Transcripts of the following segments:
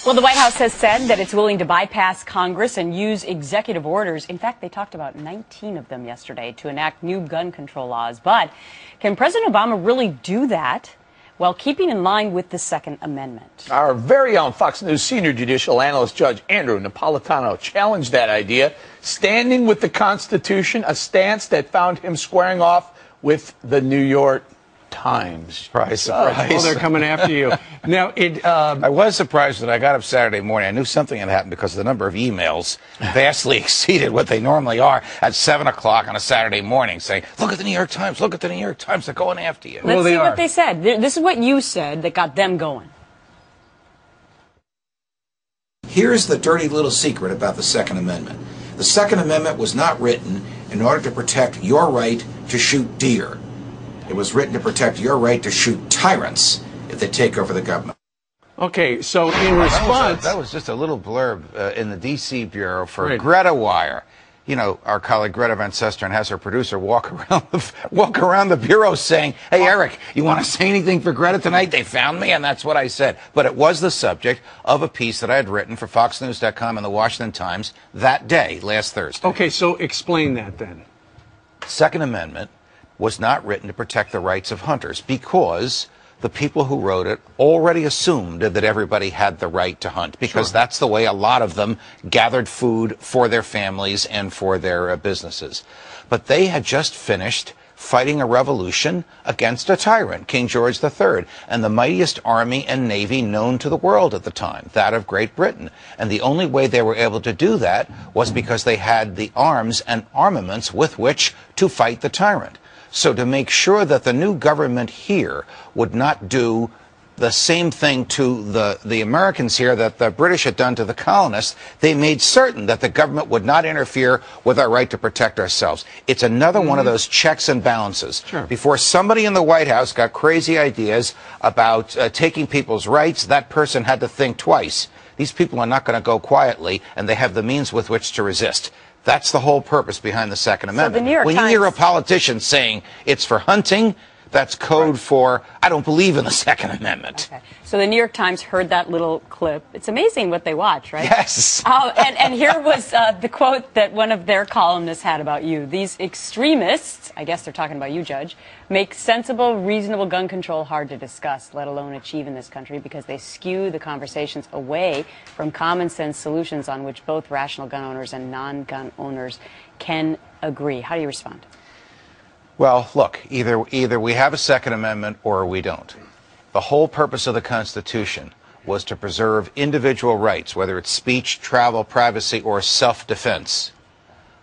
Well, the White House has said that it's willing to bypass Congress and use executive orders. In fact, they talked about 19 of them yesterday to enact new gun control laws. But can President Obama really do that while keeping in line with the Second Amendment? Our very own Fox News senior judicial analyst Judge Andrew Napolitano challenged that idea, standing with the Constitution, a stance that found him squaring off with the New York Times. Surprise. Oh, they're coming after you. Now, I was surprised that I got up Saturday morning. I knew something had happened because the number of emails vastly exceeded what they normally are at 7 o'clock on a Saturday morning saying, look at the New York Times, look at the New York Times, they're going after you. Let's see what they said. This is what you said that got them going. Here's the dirty little secret about the Second Amendment. The Second Amendment was not written in order to protect your right to shoot deer. It was written to protect your right to shoot tyrants if they take over the government. okay, so in response... That was just a little blurb in the D.C. Bureau for Greta Wire. You know, our colleague Greta Van Susteren has her producer walk around the bureau saying, hey, Eric, you want to say anything for Greta tonight? They found me, and that's what I said. But it was the subject of a piece that I had written for FoxNews.com and the Washington Times that day, last Thursday. Okay, so explain that then. Second Amendment was not written to protect the rights of hunters because the people who wrote it already assumed that everybody had the right to hunt because that's the way a lot of them gathered food for their families and for their businesses. But they had just finished fighting a revolution against a tyrant, King George III, and the mightiest army and navy known to the world at the time, that of Great Britain. And the only way they were able to do that was because they had the arms and armaments with which to fight the tyrant. So to make sure that the new government here would not do the same thing to the Americans here that the British had done to the colonists, they made certain that the government would not interfere with our right to protect ourselves. It's another one of those checks and balances. Before somebody in the White House got crazy ideas about taking people's rights, that person had to think twice. These people are not going to go quietly, and they have the means with which to resist. That's the whole purpose behind the Second Amendment. When you hear a politician saying it's for hunting, that's code for, I don't believe in the Second Amendment. Okay. So the New York Times heard that little clip. It's amazing what they watch, right? Yes. And here was the quote that one of their columnists had about you. These extremists, I guess they're talking about you, Judge, make sensible, reasonable gun control hard to discuss, let alone achieve in this country, because they skew the conversations away from common sense solutions on which both rational gun owners and non-gun owners can agree. How do you respond? Well, look, either we have a Second Amendment or we don't. The whole purpose of the Constitution was to preserve individual rights, whether it's speech, travel, privacy, or self-defense,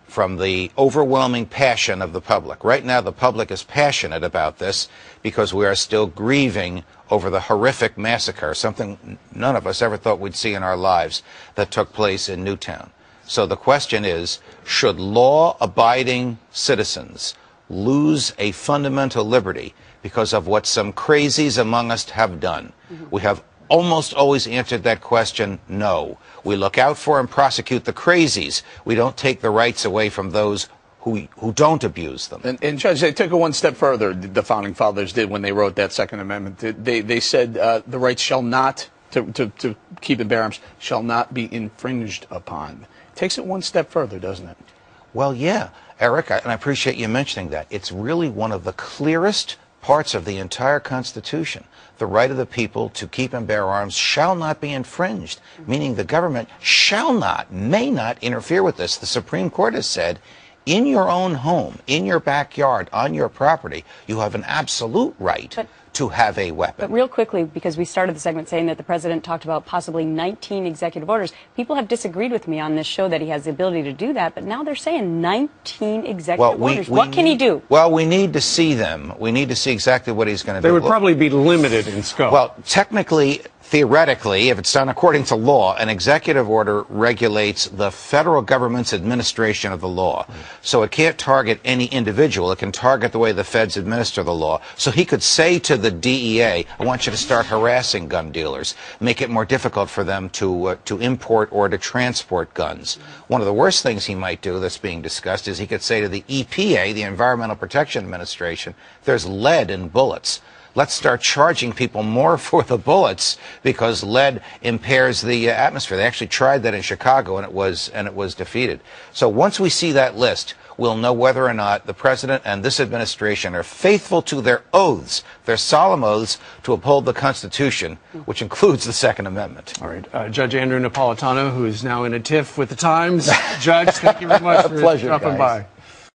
from the overwhelming passion of the public. Right now, the public is passionate about this because we are still grieving over the horrific massacre, something none of us ever thought we'd see in our lives, that took place in Newtown. So the question is, should law-abiding citizens lose a fundamental liberty because of what some crazies among us have done? We have almost always answered that question, no. We look out for and prosecute the crazies. We don't take the rights away from those who don't abuse them. And Judge, they took it one step further, the Founding Fathers did when they wrote that Second Amendment. They said the rights shall not, to keep and bear arms, shall not be infringed upon. Takes it one step further, doesn't it? Well, yeah. Eric, and I appreciate you mentioning that. It's really one of the clearest parts of the entire Constitution. The right of the people to keep and bear arms shall not be infringed, meaning the government shall not, may not interfere with this. The Supreme Court has said, in your own home, in your backyard, on your property, you have an absolute right to have a weapon. But real quickly, because we started the segment saying that the president talked about possibly 19 executive orders, people have disagreed with me on this show that he has the ability to do that, but now they're saying 19 executive orders. What can he do? Well, we need to see them. We need to see exactly what he's going to do. They would probably be limited in scope. Well, technically, theoretically, if it's done according to law, an executive order regulates the federal government's administration of the law. So it can't target any individual. It can target the way the feds administer the law. So he could say to the DEA, I want you to start harassing gun dealers, make it more difficult for them to import or to transport guns. One of the worst things he might do that's being discussed is he could say to the EPA, the Environmental Protection Administration, there's lead in bullets. let's start charging people more for the bullets because lead impairs the atmosphere. They actually tried that in Chicago, and it was defeated. So once we see that list, we'll know whether or not the president and this administration are faithful to their oaths, their solemn oaths to uphold the Constitution, which includes the Second Amendment. All right. Judge Andrew Napolitano, who is now in a tiff with the Times. Judge, thank you very much for Pleasure, dropping guys. by.